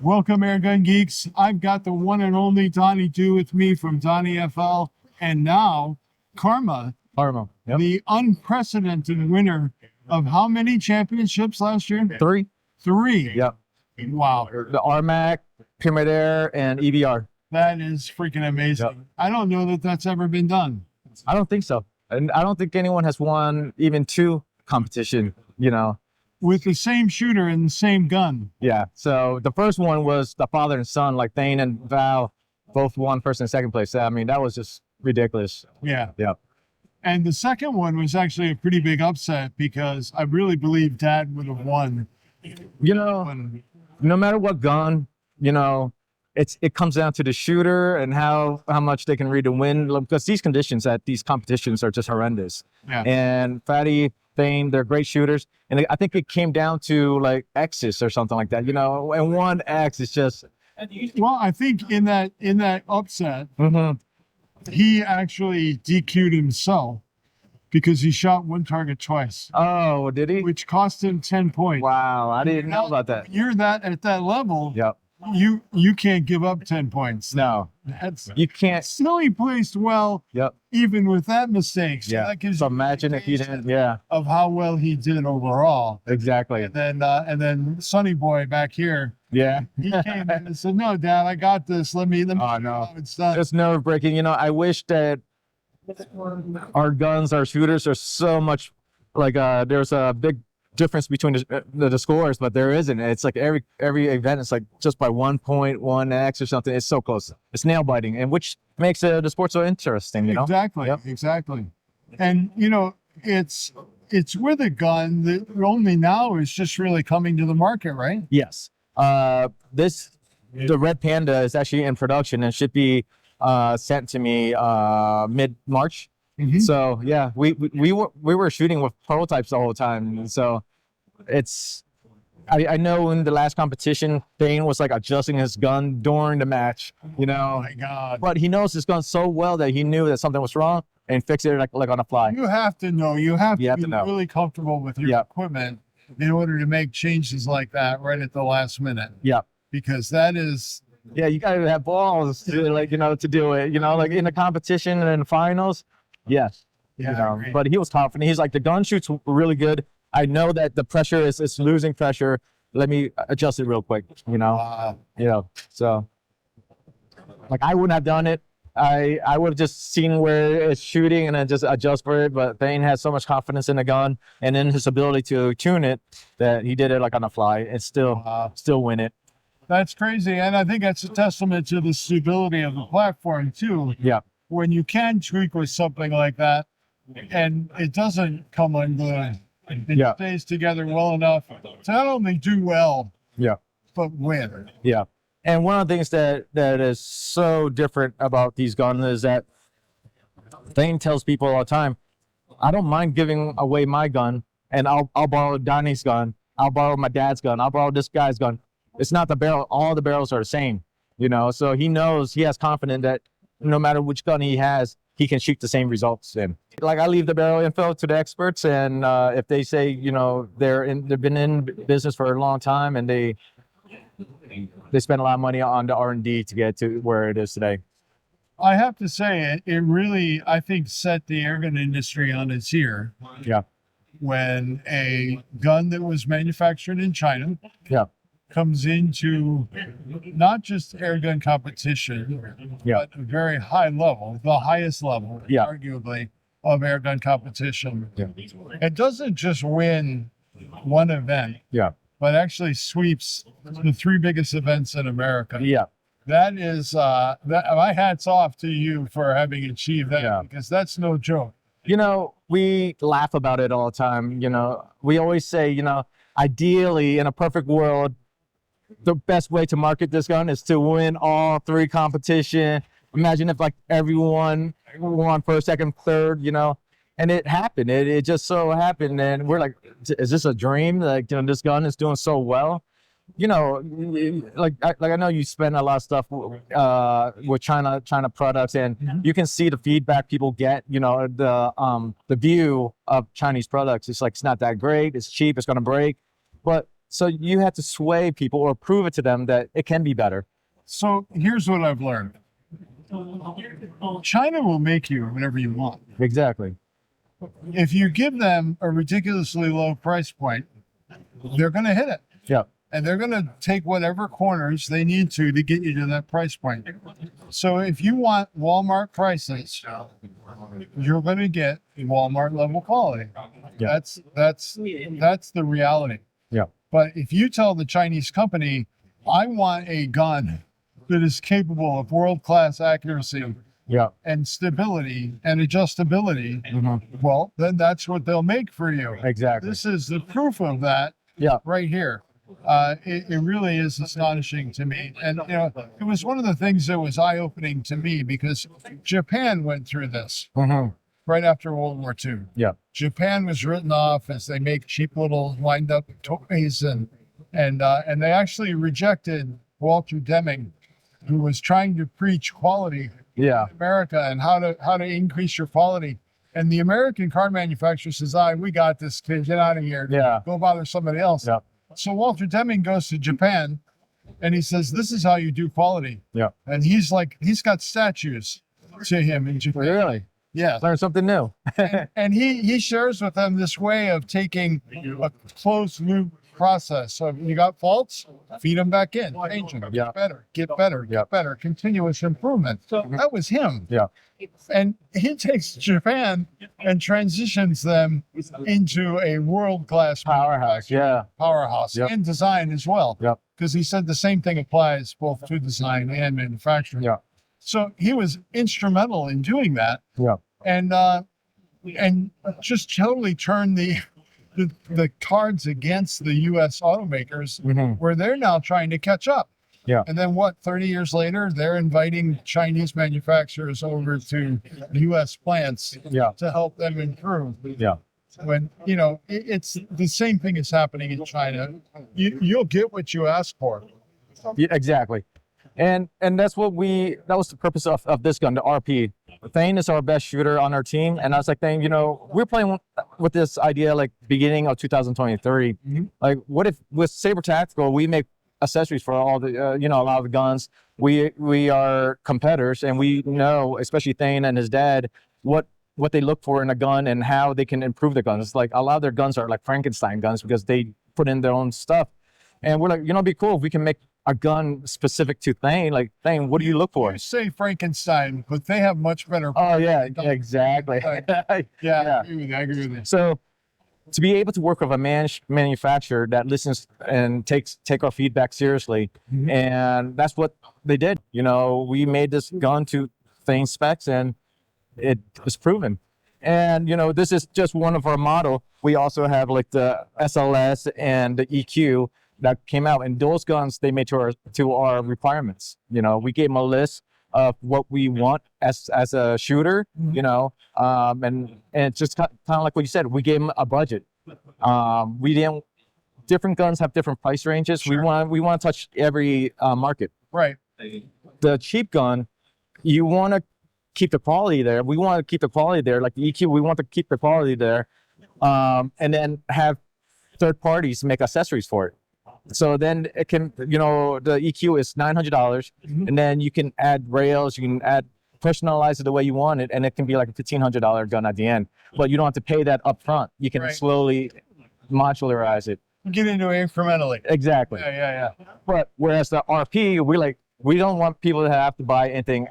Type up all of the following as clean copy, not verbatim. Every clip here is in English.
Welcome, Airgun Geeks. I've got the one and only Donny 2 with me from Donny FL, and now Karma, Yep. the unprecedented winner of how many championships last year? Three. Yep. Wow. The RMAC, Pyramid Air, and EVR. That is freaking amazing. Yep. I don't know that that's ever been done. I don't think so. And I don't think anyone has won even 2 competition, With the same shooter and the same gun. Yeah. So the first one was the father and son, like Thane and Val, both won first and second place. I mean, that was just ridiculous. Yeah. Yep. And the second one was actually a pretty big upset because I really believe Dad would have won. No matter what gun, it comes down to the shooter and how much they can read the wind, because these conditions at these competitions are just horrendous. Yeah. And Fatty, Thane, they're great shooters, and I think it came down to like X's or something like that, and one X is just. Well, I think in that upset, he actually DQ'd himself because he shot one target twice. Oh, did he? Which cost him 10 points. Wow, I didn't know about that. You're at that level. Yep. You can't give up 10 points. No, you can't. Still, he placed well. Yep. Even with that mistake. So yeah. That gives so imagine if he didn't. Yeah. Of how well he did overall. Exactly. And then Sonny Boy back here. Yeah. He came in and said, "No, Dad, I got this. Let me. Oh no, how it's done." It's nerve breaking. I wish that our guns, our shooters, are so much like there's a big difference between the scores, but there isn't. It's like every event is like just by 1.1 X or something. It's so close. It's nail biting, and which makes the sport so interesting. Exactly. Yep. Exactly. And it's with a gun that only now is just really coming to the market, right? Yes. The Red Panda is actually in production and should be sent to me mid-March. So yeah, we were shooting with prototypes the whole time. So I know in the last competition, Thane was like adjusting his gun during the match, Oh my God. But he knows his gun so well that he knew that something was wrong and fixed it like on the fly. You have to know. You have to be know. really comfortable with your equipment in order to make changes like that right at the last minute. Yeah. Because that is. Yeah, you gotta have balls to to do it. Like in the competition and in the finals. Yes. Yeah. But he was confident. He's like, the gun shoots really good. I know that the pressure is losing pressure. Let me adjust it real quick. Wow. So like I wouldn't have done it. I would have just seen where it's shooting and then just adjust for it. But Thane has so much confidence in the gun and in his ability to tune it that he did it like on the fly and still win it. That's crazy. And I think that's a testament to the stability of the platform too. Yeah. When you can tweak with something like that and it doesn't come unglued, it stays together well enough to not only do well, but win. Yeah. And one of the things that is so different about these guns is that Thane tells people all the time, I don't mind giving away my gun, and I'll borrow Donny's gun, I'll borrow my dad's gun, I'll borrow this guy's gun. It's not the barrel. All the barrels are the same, So he knows, he has confidence that no matter which gun he has, he can shoot the same results in. Like I leave the barrel info to the experts, and if they say, they've been in business for a long time and they spend a lot of money on the R&D to get to where it is today. I have to say, it really, I think, set the airgun industry on its ear. Yeah. When a gun that was manufactured in China comes into not just airgun competition, but a very high level, the highest level, arguably, of airgun competition. Yeah. It doesn't just win one event, but actually sweeps the 3 biggest events in America. Yeah. That is, my hat's off to you for having achieved that, because that's no joke. We laugh about it all the time. We always say, ideally, in a perfect world, the best way to market this gun is to win all 3 competition. Imagine if like everyone won first, second, third, and it happened. It just so happened, and we're like, is this a dream? Like, this gun is doing so well. Like I know you spend a lot of stuff with China products, and you can see the feedback people get. The view of Chinese products. It's like, it's not that great. It's cheap. It's gonna break. But So you have to sway people or prove it to them that it can be better. So here's what I've learned. China will make you whatever you want. Exactly. If you give them a ridiculously low price point, they're going to hit it. Yeah. And they're going to take whatever corners they need to get you to that price point. So if you want Walmart prices, you're going to get Walmart level quality. Yeah. That's the reality. Yeah. But if you tell the Chinese company, I want a gun that is capable of world-class accuracy Yeah. and stability and adjustability, well, then that's what they'll make for you. Exactly. This is the proof of that right here. It really is astonishing to me. And, you know, it was one of the things that was eye-opening to me because Japan went through this right after World War II. Yeah. Japan was written off as they make cheap little wind-up toys, and they actually rejected Walter Deming, who was trying to preach quality in America and how to increase your quality. And the American car manufacturer says, we got this, kid, get out of here. Yeah. Go bother somebody else. Yeah. So Walter Deming goes to Japan and he says, this is how you do quality. Yeah. And he's got statues to him in Japan. Really? Yeah. Learn something new. And he shares with them this way of taking a closed loop process. So if you got faults, feed them back in, change them, get better, get better, continuous improvement. So that was him. Yeah. And he takes Japan and transitions them into a world-class Powerhouse. Yeah. powerhouse and design as well. Yep. Because he said the same thing applies both to design and manufacturing. Yeah. So he was instrumental in doing that. Yeah. And just totally turned the cards against the U.S. automakers, where they're now trying to catch up. Yeah. And then 30 years later, they're inviting Chinese manufacturers over to U.S. plants to help them improve. Yeah. When, you know, it's the same thing is happening in China. You'll get what you ask for. Yeah, exactly. And that's what that was the purpose of this gun, the RP. Thane is our best shooter on our team. And I was like, Thane, you know, we're playing with this idea like beginning of 2023. Like, what if with Saber Tactical, we make accessories for all the, you know, a lot of the guns. We are competitors, and we know, especially Thane and his dad, what they look for in a gun and how they can improve their guns. It's like a lot of their guns are like Frankenstein guns because they put in their own stuff. And we're like, you know, it'd be cool if we can make a gun specific to Thane. Like, Thane, what do you look for? You say Frankenstein, but they have much better. Oh yeah, exactly. Yeah. I agree with you. So to be able to work with a manufacturer that listens and take our feedback seriously, and that's what they did. You know, we made this gun to Thane specs, and it was proven. And you know, this is just one of our model. We also have like the SLS and the EQ that came out, and those guns they made to our requirements. You know, we gave them a list of what we want as a shooter, you know, and it's just kind of like what you said. We gave them a budget. We didn't. Different guns have different price ranges. Sure. We want to touch every market. Right. The cheap gun, you want to keep the quality there. We want to keep the quality there. Like the EQ, we want to keep the quality there, and then have third parties make accessories for it. So then it can, you know, the EQ is $900, and then you can add rails, you can personalize it the way you want it, and it can be like a $1,500 gun at the end. But you don't have to pay that up front. You can slowly modularize it. Get into it incrementally. Exactly. Yeah. But whereas the RP, we don't want people to have to buy anything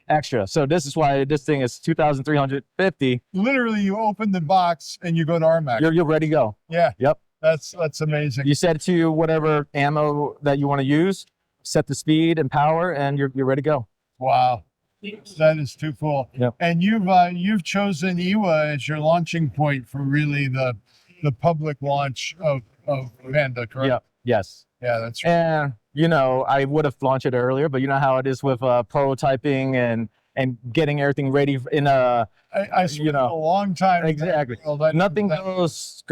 extra. So this is why this thing is $2,350. Literally, you open the box and you go to RMAC. You're ready to go. Yeah. Yep. That's amazing. You set it to whatever ammo that you want to use, set the speed and power, and you're ready to go. Wow, that is too cool. Yep. And you've chosen IWA as your launching point for really the public launch of Panda, correct? Yeah. Yes. Yeah, that's right. And you know, I would have launched it earlier, but you know how it is with prototyping and getting everything ready in a. I spent a long time. Exactly. Nothing goes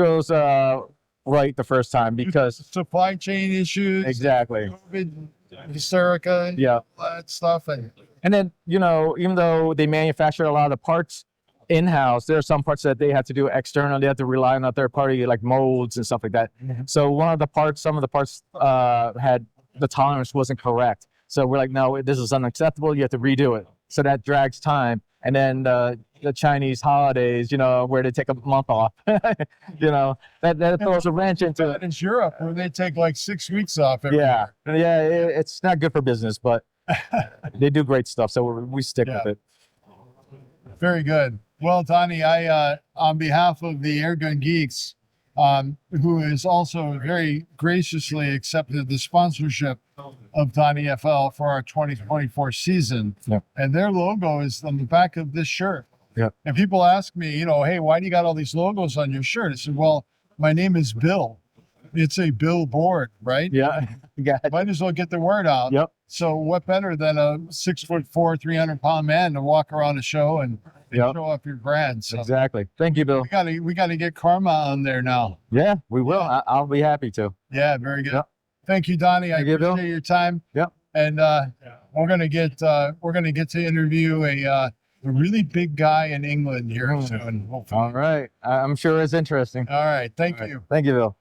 right the first time because supply chain issues. Exactly. COVID, hysterica. Yeah. All that stuff. And then, you know, even though they manufacture a lot of the parts, in-house. There are some parts that they have to do external. They have to rely on a third party, like molds and stuff like that. So some of the parts had the tolerance wasn't correct. So we're like, no, this is unacceptable. You have to redo it. So that drags time. And then the Chinese holidays, where they take a month off, that throws a wrench into it. It's Europe where they take like 6 weeks off every Yeah, year. it's not good for business, but they do great stuff. So we stick with it. Very good. Well, Donny, I on behalf of the Airgun Geeks, who has also very graciously accepted the sponsorship of Donny FL for our 2024 season. Yep. And their logo is on the back of this shirt. Yep. And people ask me, hey, why do you got all these logos on your shirt? I said, well, my name is Bill. It's a billboard, right? Yeah. Might as well get the word out. Yep. So what better than a 6'4", 300-pound man to walk around a show and show off your brand? So Exactly. Thank you, Bill. we gotta get Karma on there now. Yeah, we will. I'll be happy to. Yeah, very good. Yep. Thank you, Donny. I Thank you, Bill. appreciate your time. Yep. And we're gonna get to interview a really big guy in England here soon. Hopefully. All right. I'm sure it's interesting. All right. Thank you. Thank you, Bill.